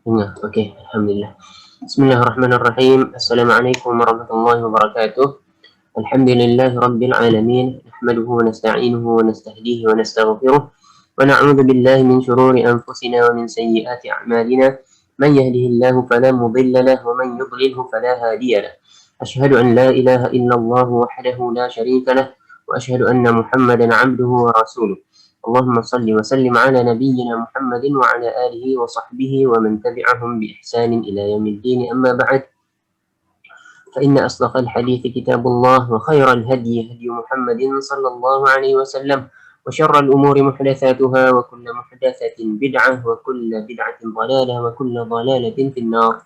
Okey, alhamdulillah. Bismillahirrahmanirrahim. Assalamualaikum warahmatullahi wabarakatuh. Alhamdulillahi rabbil alamin. Nahmaduhu wa nasta'inuhu wa nastahdihi wa nastaghfiruh. Wa na'udzu billahi min shururi anfusina wa min sayyiati a'malina. Man yahdihillahu fala mudilla lahu wa man yudlilhu fala hadiya lahu. Asyhadu an la ilaha illallah wahdahu la syarika lahu wa asyhadu anna Muhammadan 'abduhu wa rasuluh. اللهم صل وسلم على نبينا محمد وعلى آله وصحبه ومن تبعهم بإحسان إلى يوم الدين. أما بعد، فإن أصدق الحديث كتاب الله، وخير الهدي هدي محمد صلى الله عليه وسلم، وشر الأمور محدثاتها، وكل محدثة بدعة، وكل بدعة ضلالة، وكل ضلالة في النار.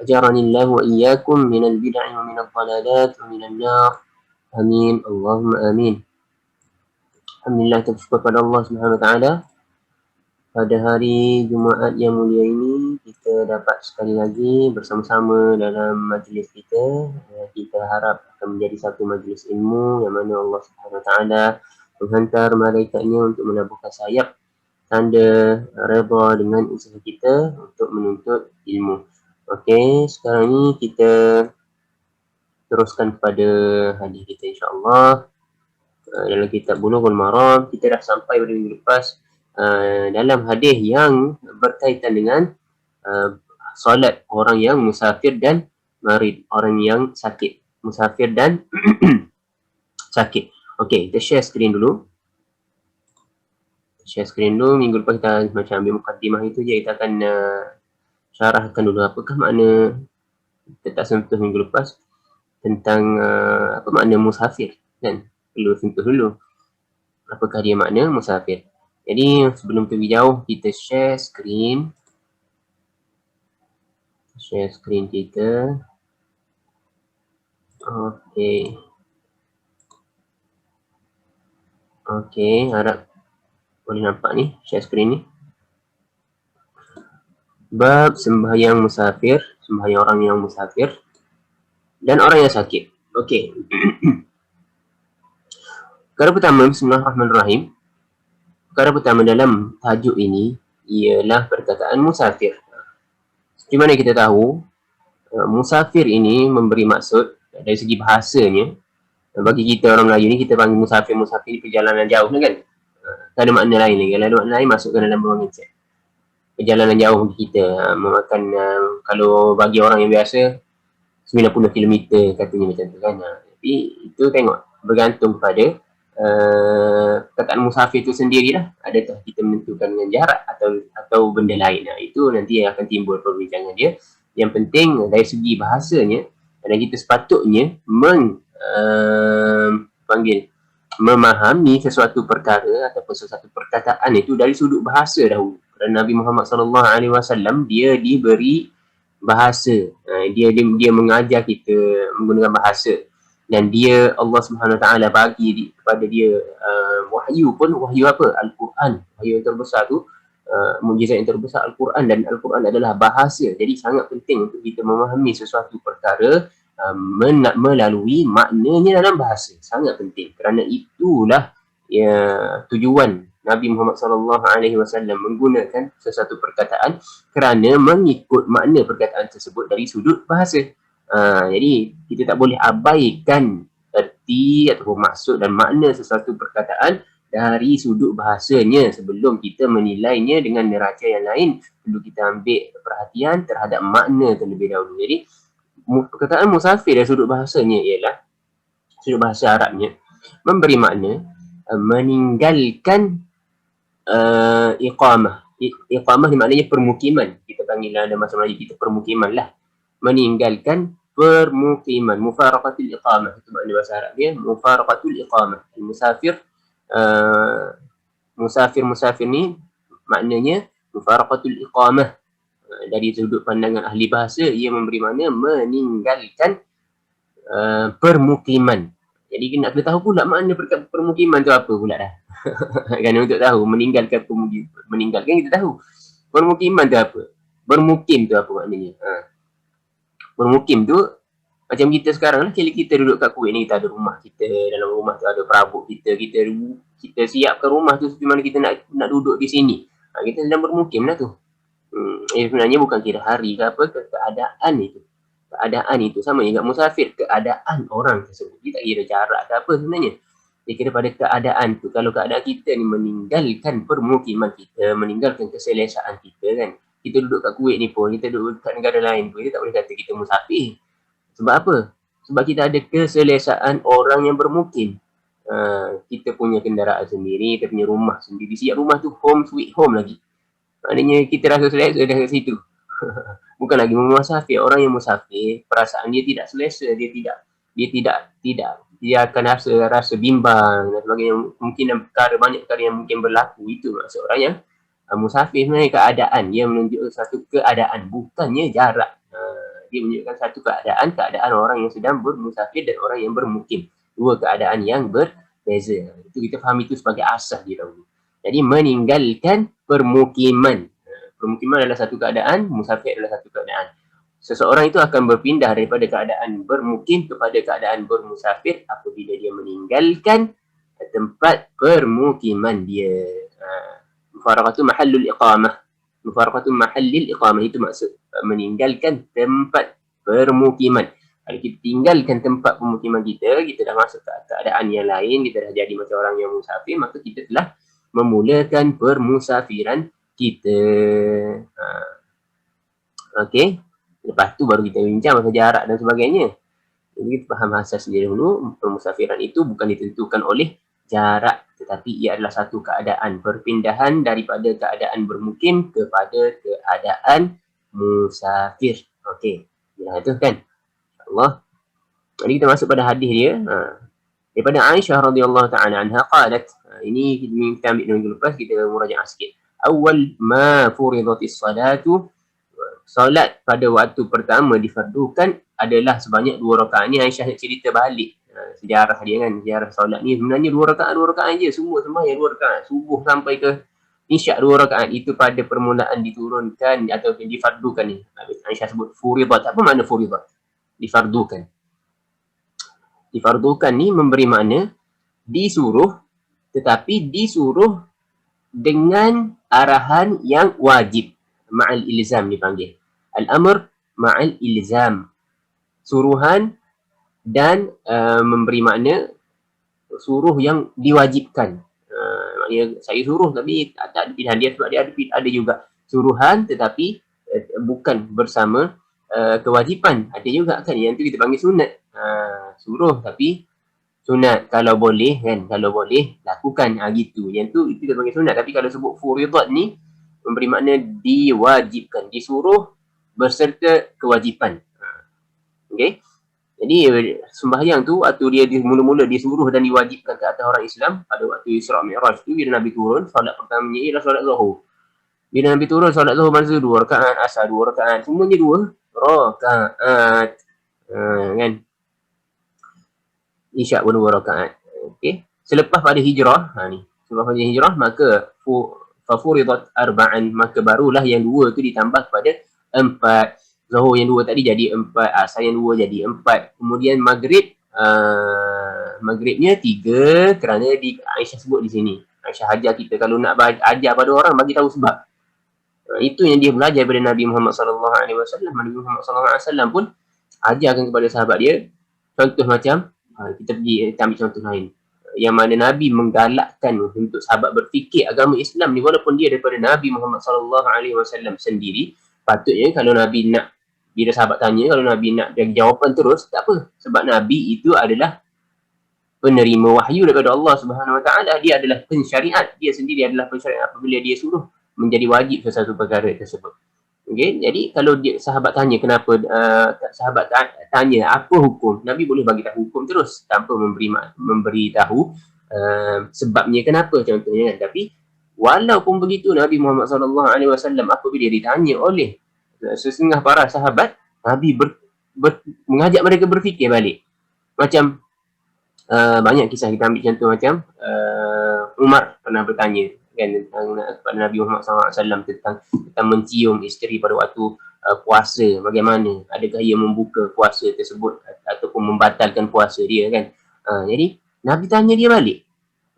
أجرني الله وإياكم من البدع ومن الضلالات ومن النار. آمين اللهم آمين. Alhamdulillah, kita bersyukur pada Allah Subhanahu Wa Taala. Pada hari Jumaat yang mulia ini, kita dapat sekali lagi bersama-sama dalam majlis kita. Kita harap akan menjadi satu majlis ilmu yang mana Allah Subhanahu Wa Taala menghantar malaikatnya untuk menabuhkan sayap tanda redha dengan usaha kita untuk menuntut ilmu. Okey, sekarang ni kita teruskan kepada hadis kita, insya-Allah. Dalam kitab Bulughul Maram, kita dah sampai pada minggu lepas dalam hadis yang berkaitan dengan solat orang yang musafir dan marid, orang yang sakit, musafir dan sakit. Okey, kita share skrin dulu. Minggu lepas kita macam ambil mukaddimah itu je, kita akan syarahkan dulu apakah makna, kita tak sentuh minggu lepas tentang apa makna musafir, kan? Perlu sentuh dulu apakah dia makna musafir. Jadi sebelum pergi jauh, kita share skrin kita. Okey, harap boleh nampak ni share skrin ni. Bab sembahyang musafir, sembahyang orang yang musafir dan orang yang sakit. Okey. Perkara pertama, bismillahirrahmanirrahim. Perkara pertama dalam tajuk ini ialah perkataan musafir. Seperti mana kita tahu, musafir ini memberi maksud dari segi bahasanya. Bagi kita orang Melayu ni, kita panggil musafir perjalanan jauh kan. Tak ada makna lain lagi. Kalau ada makna lain, masukkan dalam ruang chat. Perjalanan jauh bagi kita, memakan kalau bagi orang yang biasa 90 km katanya macam tu kan. Tapi itu tengok, bergantung kepada perkataan musafir itu sendirilah. Adakah kita menentukan dengan jarak atau benda lain. Itu nanti akan timbul perbincangan dia. Yang penting dari segi bahasanya, dan kita sepatutnya memahami sesuatu perkara ataupun sesuatu perkataan itu dari sudut bahasa dahulu. Kerana Nabi Muhammad SAW dia diberi bahasa, dia mengajar kita menggunakan bahasa, dan dia Allah Subhanahu Wa Taala bagi kepada dia wahyu pun, wahyu apa? Al-Quran. Wahyu yang terbesar tu, mukjizat yang terbesar Al-Quran, dan Al-Quran adalah bahasa. Jadi sangat penting untuk kita memahami sesuatu perkara melalui maknanya dalam bahasa. Sangat penting, kerana itulah tujuan Nabi Muhammad SAW menggunakan sesuatu perkataan, kerana mengikut makna perkataan tersebut dari sudut bahasa. Jadi kita tak boleh abaikan erti ataupun maksud dan makna sesuatu perkataan dari sudut bahasanya sebelum kita menilainya dengan neraca yang lain. Perlu kita ambil perhatian terhadap makna terlebih dahulu. Jadi perkataan musafir dari sudut bahasanya ialah, sudut bahasa Arabnya, memberi makna meninggalkan iqamah. Iqamah ni maknanya permukiman. Kita panggil dalam bahasa Melayu kita permukiman lah. Meninggalkan permukiman. Mufaraqatul iqamah, itu makna bahasa Arab dia, mufaraqatul iqamah. Musafir ni maknanya mufaraqatul iqamah. Dari sudut pandangan ahli bahasa, ia memberi makna meninggalkan permukiman. Jadi nak kena tahu pula makna permukiman tu apa pula dah. Kan, untuk tahu meninggalkan kita tahu permukiman tu apa. Bermukim tu apa maknanya? Bermukim tu macam kita sekarang lah, kita duduk kat Kuwait ni, kita ada rumah kita, dalam rumah tu ada perabot kita siapkan rumah tu seperti mana kita nak duduk di sini. Kita sedang bermukim lah tu. Sebenarnya bukan kira hari ke apa, ke keadaan itu. Keadaan itu sama juga musafir, keadaan orang tersebut. Dia tak kira jarak ke apa sebenarnya. Dia kira pada keadaan tu. Kalau keadaan kita ni meninggalkan permukiman kita, meninggalkan keselesaan kita kan. Kita duduk kat Kuwait ni pun, kita duduk kat negara lain pun, kita tak boleh kata kita musafir. Sebab apa? Sebab kita ada keselesaan orang yang bermukim. Kita punya kenderaan sendiri, kita punya rumah sendiri. Siap rumah tu home sweet home lagi. Maknanya kita rasa selesa dah kat situ. Bukan lagi musafir. Orang yang musafir, perasaan dia tidak selesa, dia akan rasa bimbang dan sebagainya. Mungkin banyak perkara yang mungkin berlaku. Itu maksud orang yang musafir sebenarnya keadaan. Dia menunjukkan satu keadaan, bukannya jarak. Dia menunjukkan satu keadaan orang yang sedang bermusafir dan orang yang bermukim. Dua keadaan yang berbeza. Itu kita faham itu sebagai asas dia dahulu. Jadi meninggalkan permukiman. Permukiman adalah satu keadaan, musafir adalah satu keadaan. Seseorang itu akan berpindah daripada keadaan bermukim kepada keadaan bermusafir apabila dia meninggalkan tempat permukiman dia. Mufaraqatu mahallul iqamah. Mufaraqatu mahallil iqamah itu maksud meninggalkan tempat permukiman. Kalau kita tinggalkan tempat permukiman kita dah masuk ke keadaan yang lain, kita dah jadi macam orang yang musafir, maka kita telah memulakan permusafiran kita. Okey. Lepas tu baru kita bincang pasal jarak dan sebagainya. Jadi kita faham asas dia dulu. Permusafiran itu bukan ditentukan oleh jarak, tetapi ia adalah satu keadaan perpindahan daripada keadaan bermukim kepada keadaan musafir. Okey. Ya, itu kan. Allah. Jadi kita masuk pada hadis dia. Daripada Aisyah radhiyallahu ta'ala anha qalat, ini kita ambil minggu lepas, kita murajaah sikit. Awal ma furidatis salatu, solat pada waktu pertama difardukan adalah sebanyak 2 rakaat. Ni Aisyah cerita balik sejarah dia kan, sejarah solat ni sebenarnya 2 rakaat je, semua sembahyang 2 rakaat, subuh sampai ke isyak 2 rakaat. Itu pada permulaan diturunkan atau difardukan ni. Aisyah sebut furidat. Apa makna furidat? Difardukan. Difardukan ni memberi makna disuruh, tetapi disuruh dengan arahan yang wajib. Ma'al ilzam dipanggil. Al-amr ma'al ilzam. Suruhan dan memberi makna suruh yang diwajibkan. Maknanya saya suruh tapi tak ada pilihan dia, sebab dia ada juga suruhan tetapi bukan bersama kewajipan. Ada juga kan yang tu kita panggil sunat. Suruh tapi sunat, kalau boleh kan, kalau boleh lakukan, gitu. Yang tu itu kita panggil sunat. Tapi kalau sebut furidat ni memberi makna diwajibkan, disuruh berserta kewajipan. Okey. Jadi sembahyang tu waktu dia mula-mula disuruh dan diwajibkan ke atas orang Islam pada waktu Isra Mi'raj tu, bila Nabi turun, solat pertamanya ialah solat Zuhur. Bila Nabi turun, solat Zuhur masa 2 rakaat, asar 2 rakaat, semuanya 2 rakaat. Kan? Isyak pun 2 rakaat. Okey. Selepas pada hijrah, ni. Selepas pada hijrah maka fafuridat arba'an, maka barulah yang 2 tu ditambah kepada 4. Zuhur yang 2 tadi jadi 4, asar yang 2 jadi 4. Kemudian maghrib, maghribnya 3 kerana Aisyah sebut di sini. Aisyah ajar kita kalau nak ajar pada orang, bagi tahu sebab. Itu yang dia belajar daripada Nabi Muhammad sallallahu alaihi wasallam. Nabi Muhammad sallallahu alaihi wasallam pun ajarkan kepada sahabat dia. Contoh macam kita ambil contoh lain, yang mana Nabi menggalakkan untuk sahabat berfikir agama Islam ni, walaupun dia daripada Nabi Muhammad sallallahu alaihi wasallam sendiri. Patutnya kalau Nabi nak, bila sahabat tanya, kalau Nabi nak bagi jawapan terus, tak apa, sebab Nabi itu adalah penerima wahyu daripada Allah Subhanahu Wa Taala. Dia adalah pensyariat, dia sendiri adalah pensyariat. Apabila dia suruh, menjadi wajib sesuatu perkara tersebut. Okay? Jadi kalau sahabat tanya kenapa, sahabat tanya apa hukum, Nabi boleh bagi tahu hukum terus tanpa memberi tahu sebabnya kenapa, contohnya. Tapi walaupun begitu, Nabi Muhammad SAW apabila ditanya oleh sesengah para sahabat, Nabi mengajak mereka berfikir balik. Macam banyak kisah, kita ambil contoh macam Umar pernah bertanya kan kepada Nabi Muhammad SAW tentang mencium isteri pada waktu puasa, bagaimana, adakah ia membuka puasa tersebut ataupun membatalkan puasa dia kan. Jadi Nabi tanya dia balik.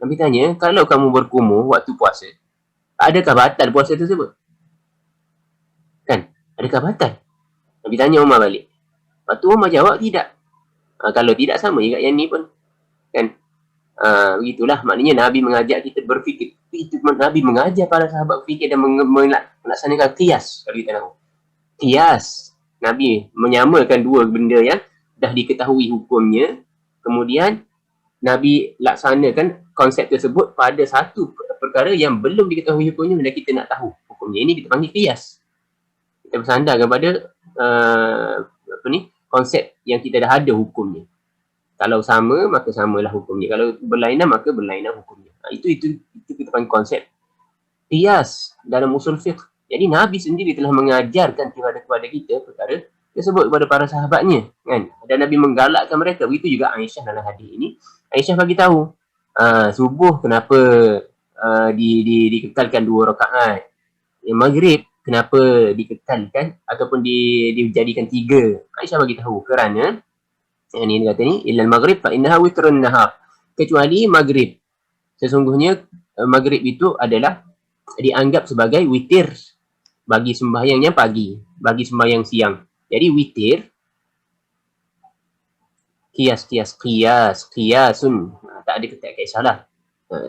Nabi tanya, kalau kamu berkumur waktu puasa, adakah batal puasa tersebut? Adakah batal? Nabi tanya Umar balik. Lepas tu Umar jawab tidak. Kalau tidak sama juga yang ni pun. Kan? Begitulah maknanya Nabi mengajak kita berfikir. Itu Nabi mengajar para sahabat berfikir dan melaksanakan qiyas. Kalau kita tahu. Qiyas. Nabi menyamakan dua benda yang dah diketahui hukumnya. Kemudian Nabi laksanakan konsep tersebut pada satu perkara yang belum diketahui hukumnya dan kita nak tahu hukumnya. Ini kita panggil qiyas. Kita bersandar kepada konsep yang kita dah ada hukumnya. Kalau sama, maka samalah hukumnya. Kalau berlainan, maka berlainan hukumnya. Itu kita panggil konsep qiyas dalam usul fiqh. Jadi Nabi sendiri telah mengajarkan kepada kita perkara tersebut kepada para sahabatnya, kan? Dan Nabi menggalakkan mereka. Begitu juga Aisyah dalam hadis ini. Aisyah bagi tahu, subuh kenapa dikekalkan 2 rakaat. Maghrib kenapa dikekalkan ataupun dijadikan 3. Aisyah bagi tahu kerana ini kata ni illal maghrib fa innaha witrun nahar. Kecuali maghrib. Sesungguhnya maghrib itu adalah dianggap sebagai witir bagi sembahyangnya pagi, bagi sembahyang siang. Jadi witir qiyasun. Tak ada kata salah.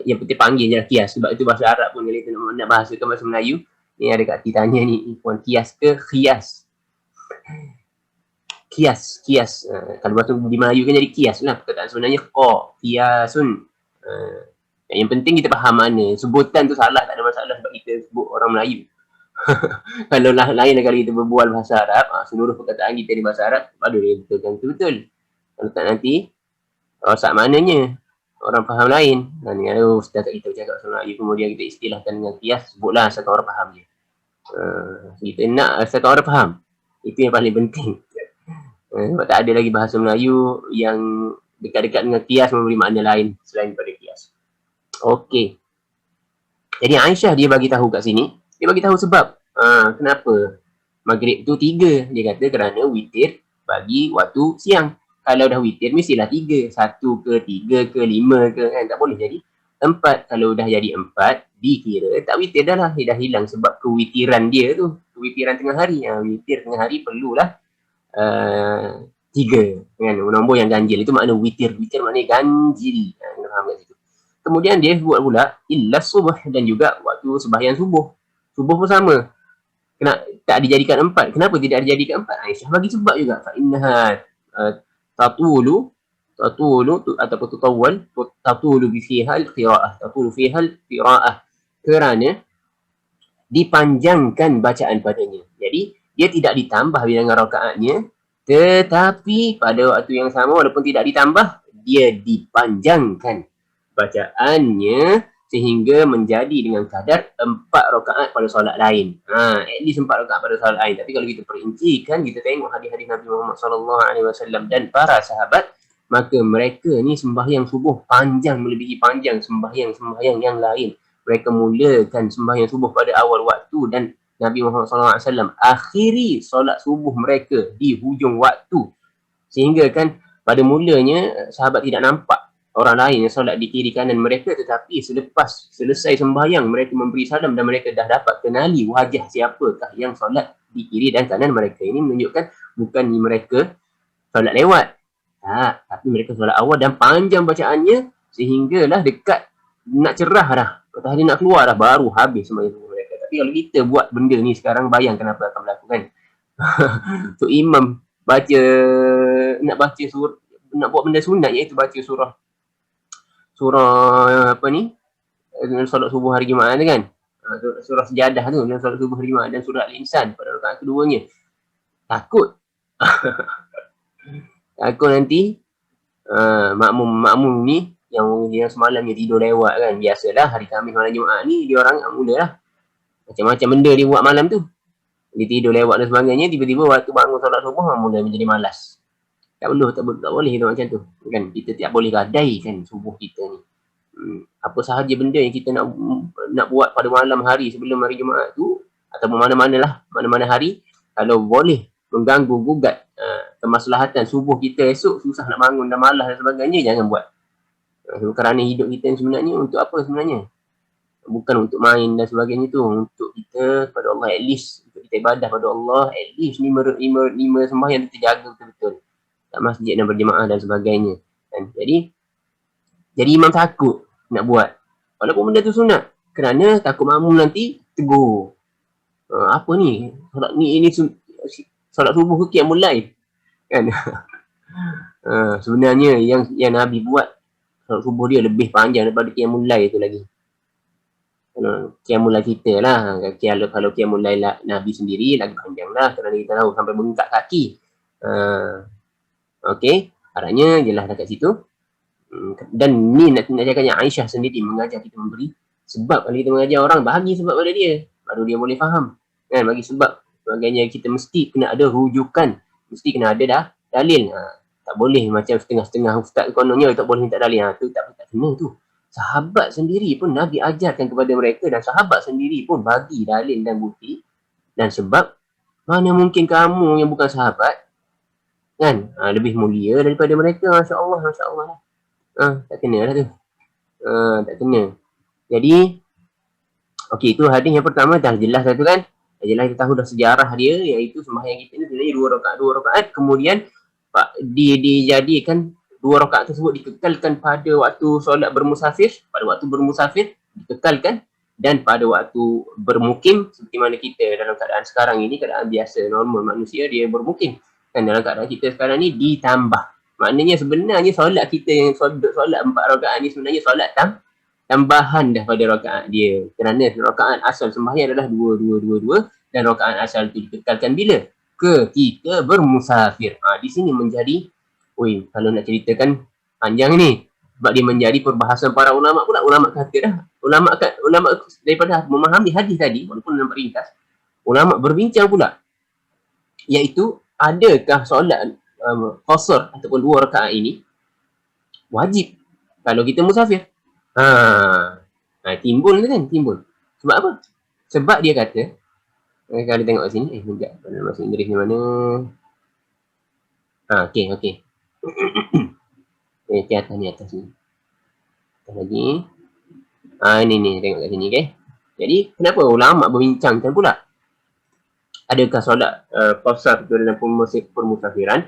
Yang penting panggil je lah qiyas. Sebab itu bahasa Arab pun kalau kita nak bahasakan bahasa Melayu, ni ada kat tanya ni, puan qiyas ke khiyas? Qiyas. Kalau bahasa di Melayu kan jadi qiyas lah. Perkataan sebenarnya qiyasun. Yang penting kita faham mana. Sebutan tu salah, tak ada masalah sebab kita sebut orang Melayu. Kalau lain kalau kita berbual bahasa Arab, seluruh perkataan kita di bahasa Arab baru dia betulkan betul. Kalau tak nanti rosak maknanya, orang faham lain. Dan kalau ustaz kita bercakap bahasa Melayu kemudian kita istilahkan dengan qiyas, sebutlah asalkan orang faham je. Kita nak asalkan orang faham. Itu yang paling penting. Sebab tak ada lagi bahasa Melayu yang dekat-dekat dengan qiyas memberi makna lain selain daripada qiyas. Okey. Jadi Aisyah dia bagi tahu kat sini, dia bagi tahu sebab kenapa maghrib tu 3. Dia kata kerana witir bagi waktu siang. Kalau dah witir mestilah 3. 1 ke 3 ke 5 ke, kan? Tak boleh jadi 4. Kalau dah jadi 4, dikira tak witir dah lah. Dia dah hilang sebab kewitiran dia tu. Kewitiran tengah hari. Witir tengah hari perlulah 3. Kan? Nombor yang ganjil. Itu makna witir. Witir maknanya ganjil. Faham kat situ. Kemudian dia buat pula illa subuh, dan juga waktu sembahyang subuh. Subuh pun sama. Tak dijadikan 4. Kenapa tidak dijadikan 4? Aisyah bagi sebab juga. Fa innaha tatulu ataupun tatulu fihal qiraah. Kerana dipanjangkan bacaan padanya. Jadi dia tidak ditambah bilangan rakaatnya, tetapi pada waktu yang sama walaupun tidak ditambah, dia dipanjangkan bacaannya sehingga menjadi dengan kadar 4 rakaat pada solat lain. At least 4 rakaat pada solat lain. Tapi kalau kita perincikan, kita tengok hadis-hadis Nabi Muhammad SAW dan para sahabat, maka mereka ni sembahyang subuh panjang, melebihi panjang sembahyang yang lain. Mereka mulakan sembahyang subuh pada awal waktu dan Nabi Muhammad SAW akhiri solat subuh mereka di hujung waktu. Sehingga kan pada mulanya sahabat tidak nampak orang lain yang solat di kiri kanan mereka, tetapi selepas selesai sembahyang mereka memberi salam dan mereka dah dapat kenali wajah siapakah yang solat di kiri dan kanan mereka. Ini menunjukkan bukan mereka solat lewat, tapi mereka solat awal dan panjang bacaannya sehinggalah dekat nak cerah dah, matahari nak keluar dah, baru habis sembahyang mereka. Tapi kalau kita buat benda ni sekarang, bayangkan apa akan berlaku kan. So imam nak buat benda sunat, iaitu baca surah solat subuh hari Jumaat kan, surah sejadah tu dan solat subuh hari Jumaat, dan surah Al-Insan pada rakaat keduanya. Takut nanti makmum ni yang semalamnya tidur lewat kan. Biasalah hari Khamis malam Jumaat ni dia orang mulalah macam-macam benda dia buat malam tu. Dia tidur lewat dan sebagainya, tiba-tiba waktu bangun solat subuh mula menjadi malas. Tak boleh tu macam tu kan. Kita tak boleh gadaikan subuh kita ni. Apa sahaja benda yang kita nak buat pada malam hari sebelum hari Jumaat tu, ataupun mana-mana hari, kalau boleh mengganggu gugat kemaslahatan subuh kita esok, susah nak bangun dan malas dan sebagainya, jangan buat. Kerana hidup kita sebenarnya untuk apa sebenarnya? Bukan untuk main dan sebagainya tu, untuk kita kepada Allah, at least untuk kita kita ibadah pada Allah, at least lima sembahyang kita jaga betul-betul kat masjid dan berjemaah dan sebagainya kan. Jadi imam takut nak buat walaupun benda tu sunat kerana takut makmum nanti tegur. Apa ni? Solat ni ini solat subuh ke qiyamul lail kan. Sebenarnya yang Nabi buat solat subuh dia lebih panjang daripada qiyamul lail tu lagi. Qiyamul lail kita lah. Kalau qiyamul lail Nabi sendiri lagi panjang lah kerana kita tahu sampai bengkak kaki. Okey, harapnya jelas dekat situ. Dan ni nak cakapnya Aisyah sendiri mengajar kita memberi sebab. Kalau kita mengajar orang, bagi sebab pada dia baru dia boleh faham kan. Bagi sebab sebagainya, kita mesti kena ada rujukan, mesti kena ada dah dalil. Tak boleh macam setengah-setengah ustaz kononnya tak boleh minta dalil. Tu tak kena tu. Sahabat sendiri pun Nabi ajarkan kepada mereka dan sahabat sendiri pun bagi dalil dan bukti dan sebab. Mana mungkin kamu yang bukan sahabat kan lebih mulia daripada mereka. Masya Allah, Masya Allah. Tak kena lah tu. Tak kena. Jadi okey, itu hadis yang pertama dah jelas dah tu kan. Dah jelas kita tahu dah sejarah dia, iaitu sembahyang kita ni sebenarnya 2 rakaat. Kemudian dijadikan 2 rakaat tersebut dikekalkan pada waktu solat bermusafir, dikekalkan, dan pada waktu bermukim seperti mana kita dalam keadaan sekarang ini, keadaan biasa normal manusia dia bermukim. Dan dalam keadaan kita sekarang ni ditambah. Maknanya sebenarnya solat kita yang solat 4 rakaat ni sebenarnya solat tambahan daripada rakaat dia. Kerana rakaat asal sembahyang adalah 2 dan rakaat asal itu dikekalkan bila? Ketika bermusafir. Di sini menjadi, kalau nak ceritakan panjang ni. Sebab dia menjadi perbahasan para ulama pula. Ulama kata dah. Ulama daripada memahami hadis tadi, walaupun dalam ringkas, ulama berbincang pula. Iaitu, adakah solat qasar ataupun 2 rakaat ini wajib kalau kita musafir? Timbul kan? Timbul. Sebab apa? Sebab dia kata, kalau tengok kat sini, sekejap, masuk Inggeris ni mana? Okey. Okey, atas ni. Atas lagi. Ini tengok kat sini, okey. Jadi, kenapa ulama berbincangkan pula? Adakah solat qasar dalam permusafiran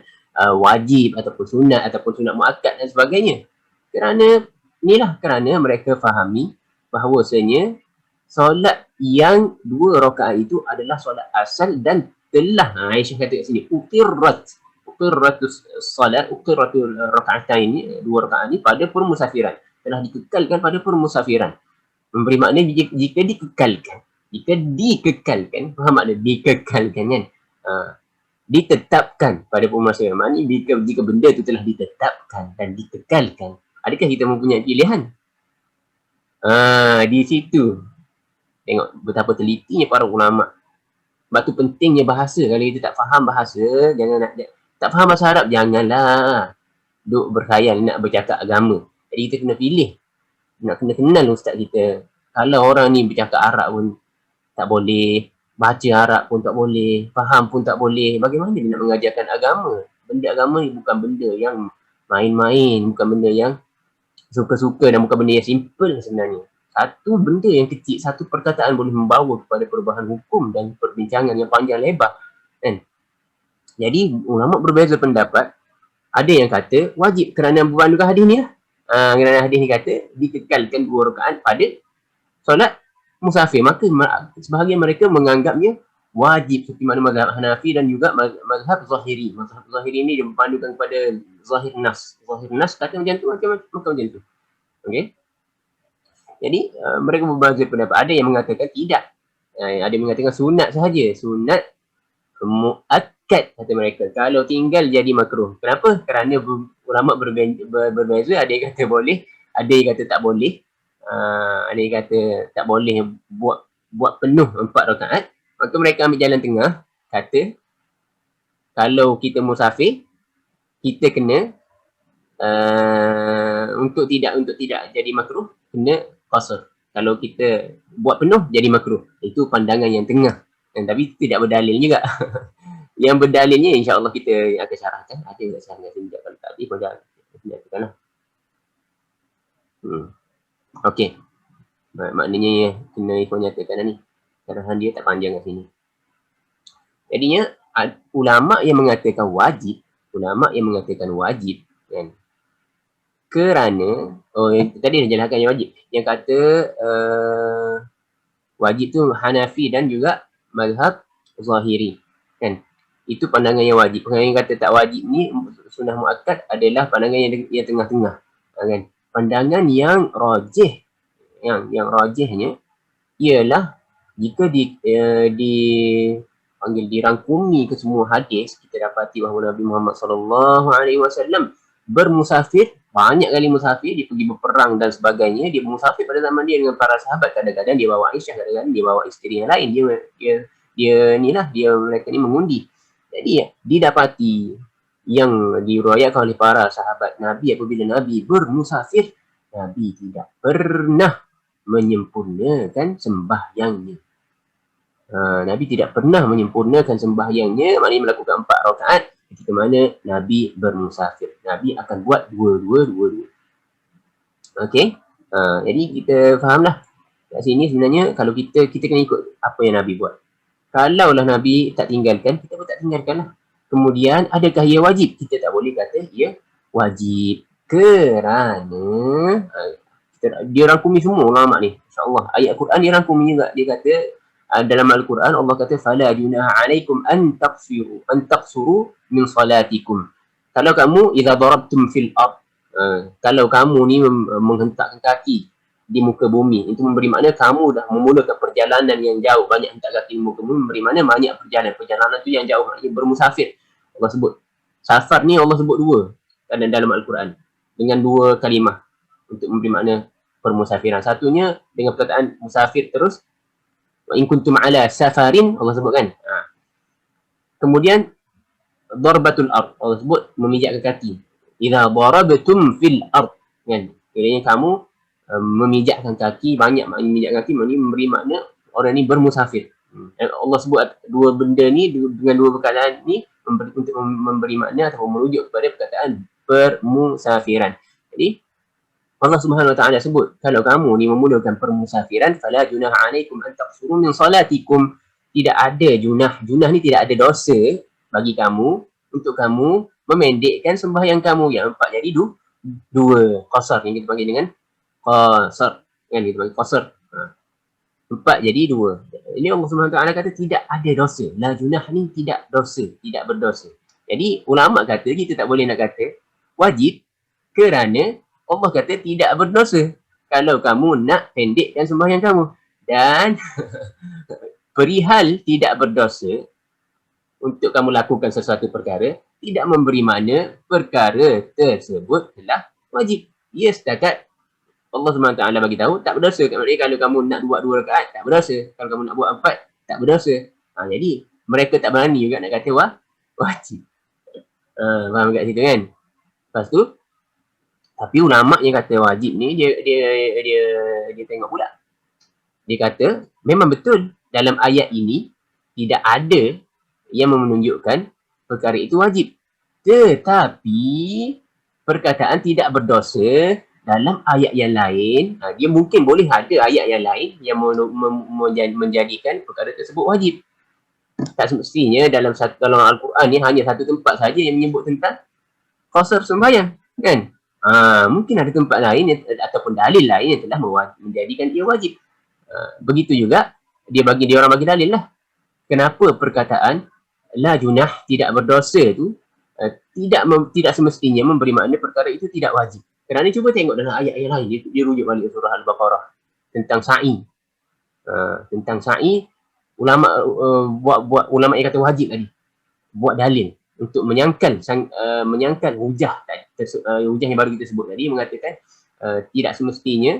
wajib ataupun sunat muakkad dan sebagainya? Kerana mereka fahami bahawasanya solat yang 2 rakaat itu adalah solat asal dan telah, Aisyah kata kat sini, uqirratus rakaatain ini, 2 rakaat ini pada permusafiran, telah dikekalkan pada permusafiran. Memberi makna jika dikekalkan, faham makna dikekalkan kan? Ditetapkan pada permusafiran. Maknanya jika benda itu telah ditetapkan dan dikekalkan, adakah kita mempunyai pilihan? Di situ tengok betapa telitinya para ulama. Sebab tu pentingnya bahasa. Kalau kita tak faham bahasa, tak faham bahasa Arab, janganlah duk berkhayal nak bercakap agama. Jadi kita kena pilih, nak kena kenal ustaz kita. Kalau orang ni bercakap Arab pun tak boleh, baca Arab pun tak boleh, faham pun tak boleh, bagaimana dia nak mengajarkan agama? Benda agama ni bukan benda yang main-main, bukan benda yang suka-suka dan bukan benda yang simple sebenarnya. Satu benda yang kecil, satu perkataan boleh membawa kepada perubahan hukum dan perbincangan yang panjang lebar kan? Jadi ulama berbeza pendapat. Ada yang kata wajib kerana berpandukan hadis ni lah. Kerana hadis ni kata dikekalkan 2 rakaat pada solat musafir. Maka sebahagian mereka menganggapnya wajib seperti mana mazhab Hanafi dan juga mazhab Zahiri. Mazhab Zahiri ni dia berpandukan kepada Zahir Nas. Zahir Nas kata macam tu, macam tu. Okey. Jadi mereka berbeza pendapat. Ada yang mengatakan tidak. Ada yang mengatakan sunat sahaja. Sunat muakkad kata mereka. Kalau tinggal jadi makruh. Kenapa? Kerana ulama berbeza. Ada yang kata boleh, ada yang kata tak boleh. Ada yang kata tak boleh buat penuh 4 rakaat. Maka mereka ambil jalan tengah. Kata kalau kita musafir, kita kena untuk tidak jadi makruh, kena qasar. Kalau kita buat penuh jadi makruh. Itu pandangan yang tengah. Tapi tidak berdalil juga. Yang berdalilnya insya-Allah kita akan syarahkan. Ada yang tak syarahkan sejak kalau tak habis pada lah. Okey. Maknanya kena ikut nyatakan ni. Syarahan dia tak panjang kat sini. Jadinya ulama yang mengatakan wajib, kan, kerana tadi dah jelaskan yang wajib. Yang kata wajib tu Hanafi dan juga mazhab Zahiri, kan. Itu pandangan yang wajib. Pandangan yang kata tak wajib ni, sunnah muakkad, adalah pandangan yang tengah-tengah, kan. Pandangan yang rajih, yang rajihnya ialah jika dirangkumi ke semua hadis, kita dapati bahawa Nabi Muhammad SAW bermusafir, banyak kali musafir. Dia pergi berperang dan sebagainya. Dia bermusafir pada zaman dia dengan para sahabat. Kadang-kadang dia bawa Aisyah, kadang-kadang dia bawa isteri yang lain. Dia mereka ni mengundi. Jadi didapati yang diriwayatkan oleh para sahabat Nabi, apabila Nabi bermusafir, Nabi tidak pernah menyempurnakan sembahyangnya. Nabi tidak pernah menyempurnakan sembahyangnya, maknanya melakukan 4 rakaat ketika mana Nabi bermusafir. Nabi akan buat dua. Okey. Jadi kita fahamlah kat sini sebenarnya kalau kita kena ikut apa yang Nabi buat. Kalaulah Nabi tak tinggalkan, kita pun tak tinggalkan lah. Kemudian adakah ia wajib? Kita tak boleh kata ia wajib, kerana dia rangkumi semua ulama ni. InsyaAllah ayat Quran dia rangkumi juga. Dia kata dalam Al-Quran, Allah kata fala junaha alaikum an taqsuru min salatikum. Kalau kamu idza darabtum fil ard, kalau kamu ni menghentakkan kaki di muka bumi, itu memberi makna kamu dah memulakan perjalanan yang jauh. Banyak hentak kaki di muka bumi memberi makna banyak perjalanan tu yang jauh, maknanya bermusafir. Allah sebut safar ni, Allah sebut 2 dalam Al-Quran dengan 2 kalimah untuk memberi makna permusafiran. Satunya dengan perkataan musafir terus, wa in kuntum ala safarin, Allah sebut kan. Kemudian darbatul ard, Allah sebut memijakkan kaki. Idza darabtum fil ard, kan. Kiranya kamu memijakkan kaki, banyak makna memijakkan kaki, maknanya memberi makna orang ni bermusafir. Allah sebut 2 benda ni dengan 2 perkataan ni untuk memberi makna atau merujuk kepada perkataan permusafiran. Jadi Allah Subhanahu Wa Taala sebut kalau kamu ni memulakan permusafiran, fala junaha alaikum an taqsuru min salatikum. Tidak ada junah ni tidak ada dosa bagi kamu untuk kamu memendekkan sembahyang kamu. Yang 4 jadi 2 qasar, yang kita panggil dengan qasar, kan, kita panggil qasar. 4 jadi 2. Ini Allah Subhanahu Wa Taala kata tidak ada dosa. La junah ni tidak dosa, tidak berdosa. Jadi ulama kata kita tak boleh nak kata wajib, kerana Allah kata tidak berdosa kalau kamu nak pendekkan sembahyang kamu. Dan perihal tidak berdosa untuk kamu lakukan sesuatu perkara, tidak memberi makna perkara tersebut telah wajib. Ia setakat Allah SWT bagi tahu tak berdosa. Maksudnya kalau kamu nak buat 2 rakaat tak berdosa, kalau kamu nak buat 4 tak berdosa. Jadi mereka tak berani juga nak kata wajib. Faham kat situ kan? Lepas tu, tapi ulama yang kata wajib ni dia tengok pula. Dia kata memang betul dalam ayat ini tidak ada yang menunjukkan perkara itu wajib. Tetapi perkataan tidak berdosa dalam ayat yang lain, dia mungkin boleh ada ayat yang lain yang menjadikan perkara tersebut wajib. Tak semestinya dalam Al-Quran ni hanya satu tempat saja yang menyebut tentang qasar sembahyang, kan? Mungkin ada tempat lain ataupun dalil lain yang telah menjadikan dia wajib. Begitu juga dia orang bagi dalil lah. Kenapa perkataan la junah, tidak berdosa tu tidak semestinya memberi makna perkara itu tidak wajib. Kerana cuba tengok dalam ayat yang lain, dia rujuk balik surah Al-Baqarah tentang sa'i. Tentang sa'i, ulama yang kata wajib tadi buat dalil untuk menyangkal hujah yang baru kita sebut tadi, mengatakan tidak semestinya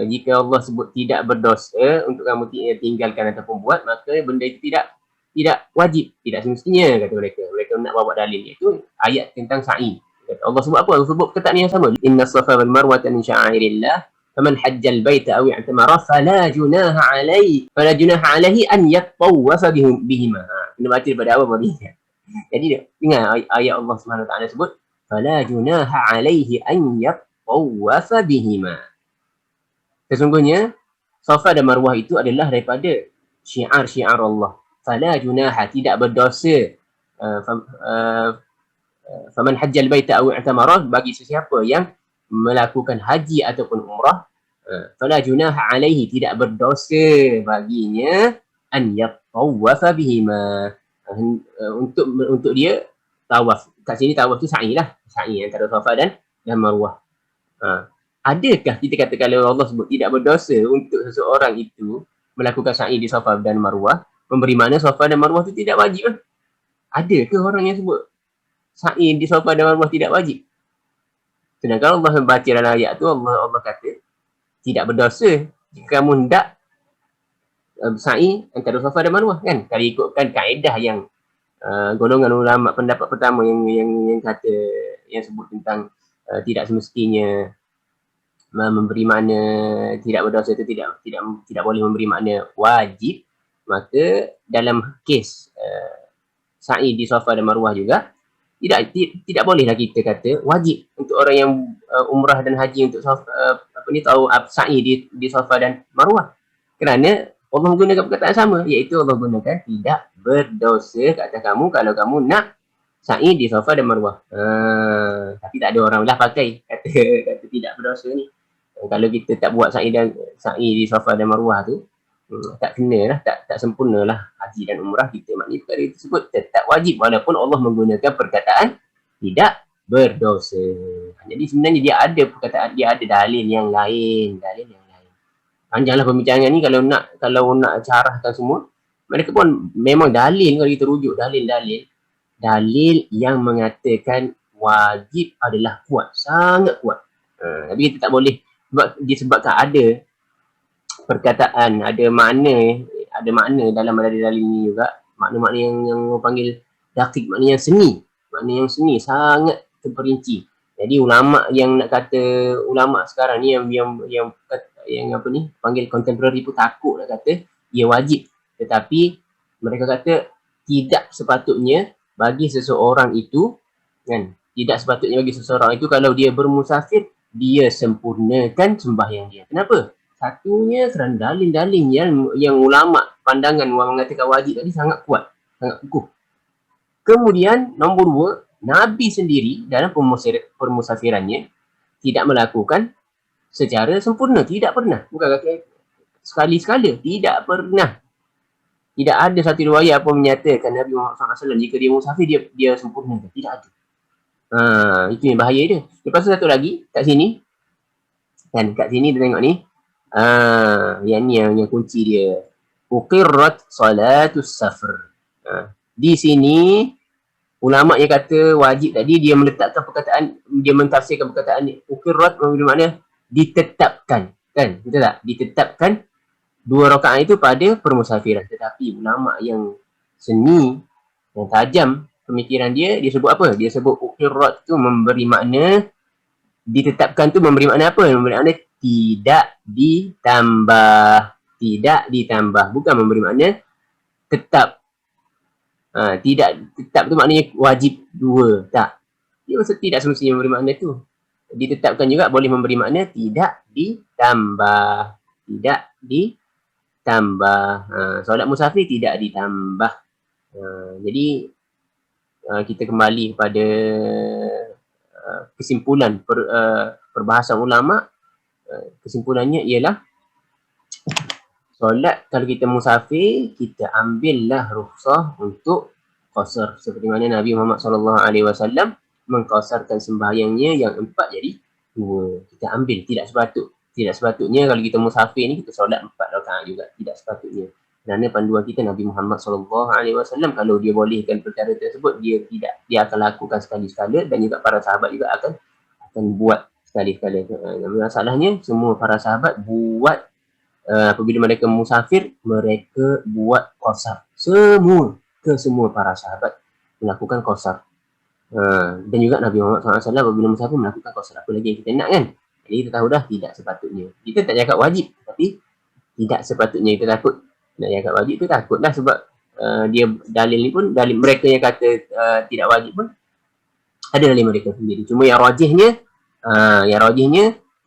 jika Allah sebut tidak berdosa untuk kamu tinggalkan ataupun buat, maka benda itu tidak wajib. Tidak semestinya, kata mereka nak bawa dalil, iaitu ayat tentang sa'i. Allah sebut apa? Allah sebut perkataan yang sama. Inna safa wal marwata min sya'airillah faman hajjal baita aw i'tamara fala junaha alaihi an yatawwafa bihima. Kena baca daripada awal bagi. Jadi ingat ayat Allah Subhanahu Wa Taala sebut fala junaha alaihi an yatawwafa bihima. Sesungguhnya Safa dan Marwah itu adalah daripada syiar-syiar Allah. fala junaha, tidak berdosa. Faman hajjal baita aw i'tamara, bagi sesiapa yang melakukan haji ataupun umrah, fala junaha alaihi, tidak berdosa baginya an yatawwafa bihima, untuk dia tawaf. Kat sini tawaf tu sa'i lah, sa'i antara Safa dan Marwah. Adakah kita kata kalau Allah sebut tidak berdosa untuk seseorang itu melakukan sa'i di Safa dan Marwah, memberi makna Safa dan Marwah tu tidak wajib kan? Ada ke orang yang sebut sa'i di Safa dan Marwah tidak wajib? Sedangkan Allah membaca dalam ayat tu, Allah kata tidak berdosa jika kamu hendak sa'i antara Safa dan Marwah, kan? Kalau ikutkan kaedah yang golongan ulama pendapat pertama yang kata, yang sebut tentang tidak semestinya memberi makna tidak berdosa itu tidak boleh memberi makna wajib, maka dalam kes sa'i di Safa dan Marwah juga tidak bolehlah kita kata wajib untuk orang yang umrah dan haji untuk sa'i di Safa dan Marwah, kerana Allah menggunakan perkataan sama, iaitu Allah gunakan tidak berdosa kat atas kamu kalau kamu nak sa'i di Safa dan Marwah. Tapi tak ada orang lah pakai kata tidak berdosa ni. Kalau kita tak buat sa'i di Safa dan Marwah tu, tak kena lah, tak sempurna lah haji dan umrah kita, maknanya perkara tersebut tetap wajib walaupun Allah menggunakan perkataan tidak berdosa. Jadi sebenarnya dia ada perkataan, dia ada dalil yang lain. Panjanglah pembincangan ni kalau nak carahkan semua. Mereka pun memang dalil, kalau kita rujuk dalil yang mengatakan wajib adalah kuat, sangat kuat. Tapi kita tak boleh, disebabkan ada perkataan, ada makna dalam dalil ni juga, makna-makna yang panggil dakik, makna yang seni, sangat terperinci. Jadi ulama yang nak kata, ulama sekarang ni yang apa ni panggil contemporary pun takut nak kata ia wajib, tetapi mereka kata tidak sepatutnya bagi seseorang itu, kan, tidak sepatutnya bagi seseorang itu kalau dia bermusafir dia sempurnakan sembahyang dia. Kenapa? Satunya kerana dalil-dalil yang ulama pandangan orang mengatakan wajib tadi sangat kuat, sangat kukuh. Kemudian nombor 2, Nabi sendiri dalam permusafirannya tidak melakukan secara sempurna, tidak pernah. Bukan kata sekali-sekala, tidak pernah. Tidak ada satu riwayat pun menyatakan Nabi Muhammad SAW jika dia musafir dia sempurna, tidak ada. Itu yang bahaya dia. Lepas tu satu lagi kat sini, kan, kat sini dia tengok ni, yang kunci dia, uqirrat salatus safar. Di sini ulama yang kata wajib tadi, dia meletakkan perkataan, dia mentafsirkan perkataan ni, uqirrat bermakna ditetapkan, kan, betul tak? Ditetapkan 2 rakaat itu pada permusafiran. Tetapi ulama yang seni, yang tajam pemikiran dia sebut apa? Dia sebut uqirrat tu memberi makna, ditetapkan tu memberi makna apa? Memberi makna tidak ditambah, bukan memberi makna tetap. Tidak tetap tu maknanya wajib 2, tak. Dia maksud tidak semestinya memberi makna tu. Ditetapkan juga boleh memberi makna tidak ditambah. Solat musafir tidak ditambah. Jadi kita kembali pada kesimpulan perbahasan ulama. Kesimpulannya ialah solat kalau kita musafir, kita ambillah rukhsah untuk qasar, seperti mana Nabi Muhammad SAW mengqasarkan sembahyangnya yang 4 jadi 2. Kita ambil, tidak sepatutnya kalau kita musafir ni kita solat 4 rakaat juga, tidak sepatutnya. Kerana panduan kita Nabi Muhammad SAW, kalau dia bolehkan perkara tersebut, dia akan lakukan sekali-sekala, dan juga para sahabat juga akan buat sekali-sekala. Masalahnya semua para sahabat buat, apabila mereka musafir, mereka buat qasar. Semua para sahabat melakukan qasar. Dan juga Nabi Muhammad SAW apabila musafir melakukan qasar. Apa lagi yang kita nak, kan? Jadi kita tahu dah tidak sepatutnya. Kita tak cakap wajib, tapi tidak sepatutnya. Kita takut nak cakap wajib tu, takutlah sebab dia dalil ni pun, dalil mereka yang kata tidak wajib pun ada dalil mereka sendiri. Cuma yang rajihnya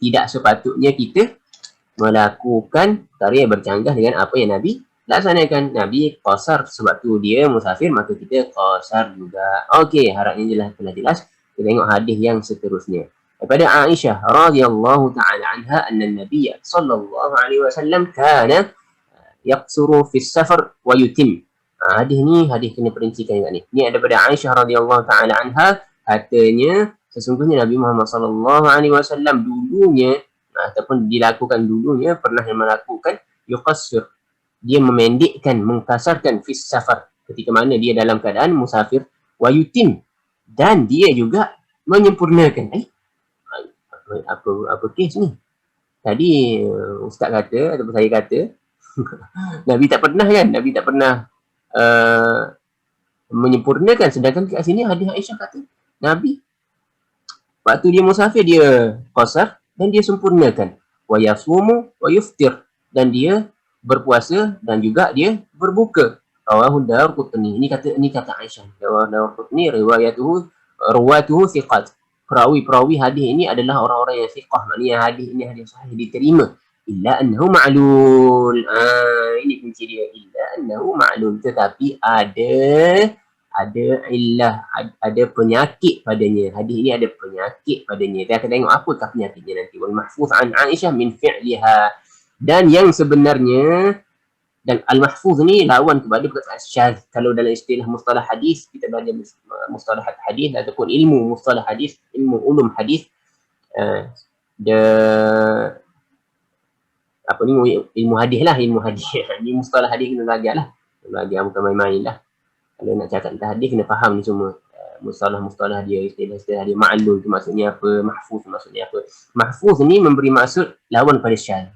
tidak sepatutnya kita melakukan perkara yang bercanggah dengan apa yang Nabi laksanakan. Nabi qasar sebab tu dia musafir, maka kita qasar juga. Okey, harapnya jelas, telah jelas. Kita tengok hadis yang seterusnya. Daripada Aisyah radhiyallahu taala anha, anna Nabiy sallallahu alaihi wasallam kana yaqsuru fi safar wa yutim. Hadis ni hadis kena perincikan juga ni. Ni daripada Aisyah radhiyallahu taala anha, katanya sesungguhnya Nabi Muhammad sallallahu alaihi wasallam dulunya ataupun dilakukan dulunya pernah melakukan yuqassir, dia memendekkan, mengkasarkan fi safar, ketika mana dia dalam keadaan musafir, wa yutim, dan dia juga menyempurnakan. Apa kes ni? Tadi ustaz kata ataupun saya kata Nabi tak pernah kan? Nabi tak pernah menyempurnakan, sedangkan kat sini hadis Aisyah kata Nabi waktu dia musafir dia qasar dan dia sempurnakan. Wa yasumu wa yuftir, dan dia berpuasa dan juga dia berbuka. Rawahu Darqutni. Ini kata Aisyah. Darqutni riwayatuhu thiqat. Perawi-perawi hadis ini adalah orang-orang yang thiqah. Maknanya hadis ini hadis sahih, diterima. Illa annahu ma'lul. Ini kunci dia. Illa annahu ma'lul. Tetapi ada illah, ada penyakit padanya. Hadis ini ada penyakit padanya. Kita akan tengok apakah penyakitnya nanti. Wal mahfuz an Aisyah min fi'liha. Dan yang sebenarnya, dan al-mahfuz ni lawan kepada perkataan syadz. Kalau dalam istilah mustalah hadis, kita belajar mustalah hadis ataupun ilmu mustalah hadis, ilmu ulum hadis, ilmu hadis lah, ilmu hadis. Ni mustalah hadis kena belajar lah. Belajar bukan main-main lah. Kalau nak cakap tentang hadis kena faham ni semua. Mustalah dia, istilah dia. Ma'lul tu maksudnya apa, mahfuz maksudnya apa. Mahfuz ni memberi maksud lawan pada syadz.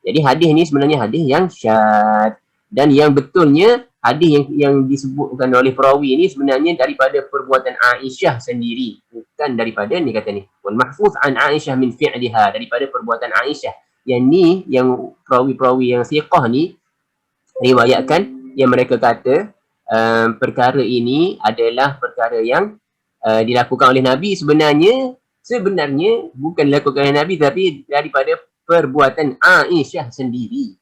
Jadi hadis ni sebenarnya hadis yang syadz, dan yang betulnya hadis yang disebutkan oleh perawi ini sebenarnya daripada perbuatan Aisyah sendiri, bukan daripada ni kata ni wal mahfuz an Aisyah min fi'liha, daripada perbuatan Aisyah. Yang ni yang perawi-perawi yang thiqah ni riwayatkan, yang mereka kata perkara ini adalah perkara yang dilakukan oleh Nabi. Sebenarnya bukan dilakukan oleh Nabi, tapi daripada perbuatan Aisyah sendiri.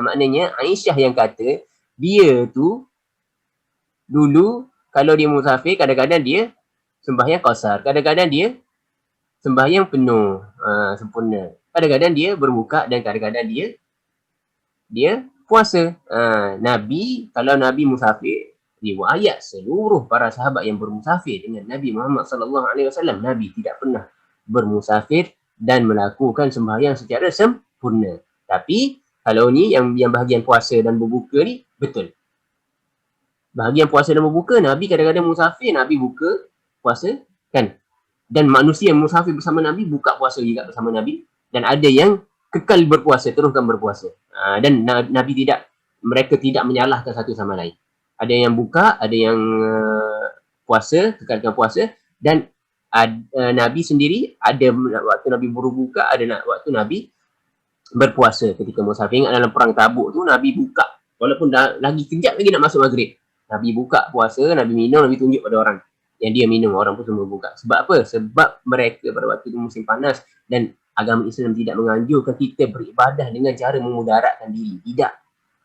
Maknanya Aisyah yang kata dia tu dulu kalau dia musafir, kadang-kadang dia sembahyang qasar, kadang-kadang dia sembahyang penuh, sempurna, kadang-kadang dia berbuka, dan kadang-kadang dia puasa. Nabi, kalau Nabi musafir, riwayat seluruh para sahabat yang bermusafir dengan Nabi Muhammad sallallahu alaihi wasallam, Nabi tidak pernah bermusafir dan melakukan sembahyang secara sempurna. Tapi kalau ni yang bahagian puasa dan berbuka ni, betul. Bahagian puasa dan berbuka, Nabi kadang-kadang musafir, Nabi buka puasa kan. Dan manusia yang musafir bersama Nabi buka puasa juga bersama Nabi, dan ada yang kekal berpuasa, teruskan berpuasa. Dan Nabi mereka tidak menyalahkan satu sama lain. Ada yang buka, ada yang puasa, kekalkan puasa, dan Nabi sendiri ada waktu Nabi berbuka, ada waktu Nabi berpuasa ketika musafir. Ingat dalam perang Tabuk tu Nabi buka, walaupun lagi kejap lagi nak masuk maghrib, Nabi buka puasa, Nabi minum, Nabi tunjuk pada orang yang dia minum, orang pun semua buka. Sebab apa? Sebab mereka pada waktu itu musim panas, dan agama Islam tidak menganjurkan kita beribadah dengan cara memudaratkan diri. Tidak.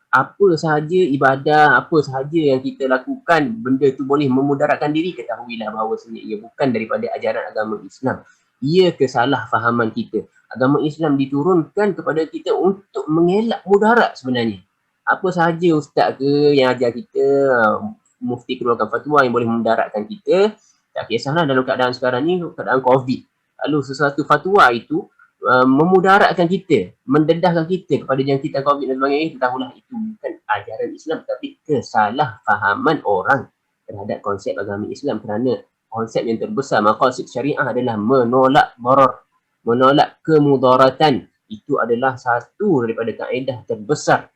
Apa sahaja ibadah, apa sahaja yang kita lakukan, benda tu boleh memudaratkan diri, ketahuilah bahawasanya ia bukan daripada ajaran agama Islam. Ia kesalahfahaman kita. Agama Islam diturunkan kepada kita untuk mengelak mudarat sebenarnya. Apa sahaja ustaz ke yang ajar kita, mufti keluarkan fatwa yang boleh memudaratkan kita, tak kisahlah dalam keadaan sekarang ni, keadaan COVID. Lalu sesuatu fatwa itu memudaratkan kita, mendedahkan kita kepada jangkitan COVID dan sebagainya, ketahuilah itu bukan ajaran Islam, tapi kesalahfahaman orang terhadap konsep agama Islam. Kerana konsep yang terbesar maqasid syariah adalah menolak darar, menolak kemudaratan. Itu adalah satu daripada kaedah terbesar,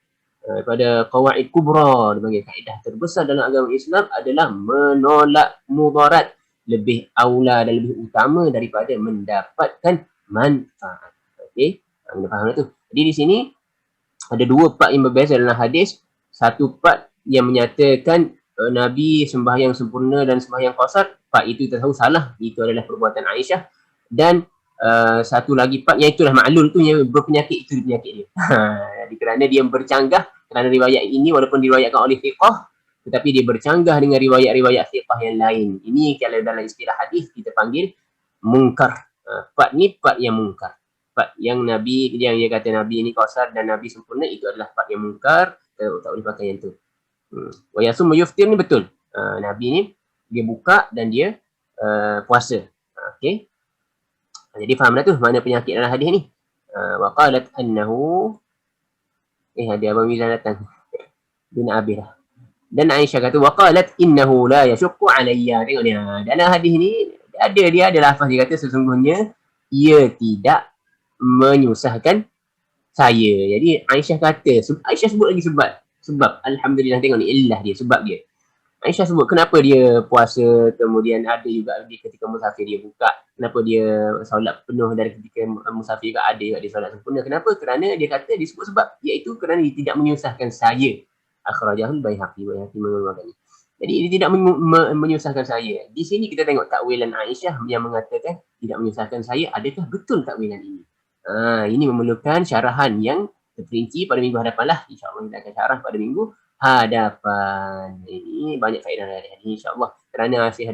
daripada qawaid kubra, dipanggil kaedah terbesar dalam agama Islam adalah menolak mudarat. Lebih aula dan lebih utama daripada mendapatkan manfaat. Okey, anda faham tu. Jadi di sini ada dua part yang berbeza dalam hadis. Satu part yang menyatakan Nabi sembahyang sempurna dan sembahyang qasar. Part itu kita tahu salah, itu adalah perbuatan Aisyah. Dan satu lagi part yang itulah maklul tu yang berpenyakit, itu penyakit dia. Jadi kerana dia bercanggah, kerana riwayat ini walaupun diriwayatkan oleh fiqh, tetapi dia bercanggah dengan riwayat-riwayat fiqh yang lain. Ini kalau dalam istilah hadis kita panggil mungkar. Part ni part yang mungkar. Part yang Nabi, yang dia kata Nabi ni qausar dan Nabi sempurna, itu adalah part yang mungkar, tak boleh pakai yang tu. Wa yasum yuftir ni betul. Nabi ni dia buka dan dia puasa. Okey. Jadi faham dah tu mana penyakit dalam hadis ni. Wa qalat annahu ada Abang Mizan datang. Bin Abi lah. Dan Aisyah kata wa qalat innahu la yashqu alayya. Tengok ni. Dalam hadis ni dia ada lafaz dia kata sesungguhnya ia tidak menyusahkan saya. Jadi Aisyah kata, Aisyah sebut lagi sebab alhamdulillah, tengok ni illah dia, sebab dia. Aisyah sebut kenapa dia puasa, kemudian ada juga dia ketika musafir dia buka. Kenapa dia solat penuh dari ketika musafir juga ada juga dia solat sempurna. Kenapa? Kerana dia kata disebut sebab, iaitu kerana dia tidak menyusahkan saya. Akhrajahul Baihaqi mengeluarkan ini. Jadi dia tidak menyusahkan saya. Di sini kita tengok takwilan Aisyah yang mengatakan tidak menyusahkan saya. Adakah betul takwilan ini? Ini memerlukan syarahan yang terperinci pada minggu hadapan lah. InsyaAllah kita akan syarah pada minggu hadapan. Ini banyak faedah dari hadis ini insyaAllah. Kerana masih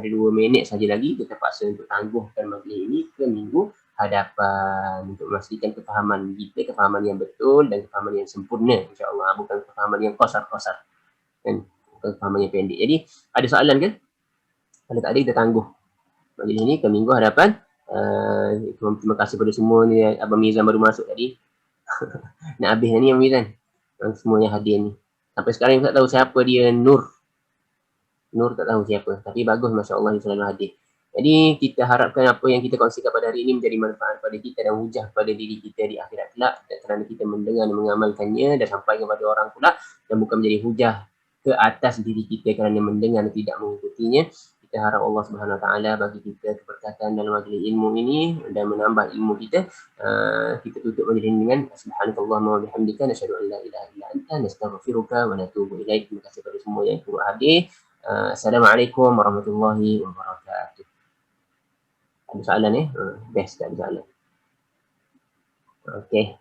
ada 2 minit saja lagi, kita paksa untuk tangguhkan majlis ini ke minggu hadapan untuk memastikan kefahaman kita, kefahaman yang betul dan kefahaman yang sempurna insyaAllah, bukan kefahaman yang kosar-kosar dan bukan kefahaman yang pendek. Jadi ada soalan ke? Kalau tak ada, kita tangguh majlis ini ke minggu hadapan. Terima kasih kepada semua ni. Abang Mizan baru masuk tadi. Nak habis ni Abang Mizan, semua yang hadir ni. Sampai sekarang tak tahu siapa dia. Nur tak tahu siapa, tapi bagus, Masya Allah, dia selalu hadir. Jadi kita harapkan apa yang kita kongsikan pada hari ini menjadi manfaat pada kita dan hujah pada diri kita di akhirat kelak, dan kerana kita mendengar dan mengamalkannya dan sampai kepada orang pula, dan bukan menjadi hujah ke atas diri kita kerana mendengar dan tidak mengikutinya. Kita harap Allah Subhanahu Wa Taala bagi kita keberkatan dalam majlis ilmu ini dan menambah ilmu kita. Kita tutup majlis ini dengan subhanakallahumma wa bihamdika nasyhadu an la ilaha illa anta nastaghfiruka wa natubu ilaik. Terima kasih kepada semua yang turut hadir. Assalamualaikum warahmatullahi wabarakatuh. Ada soalan best tak ada soalan? Okey.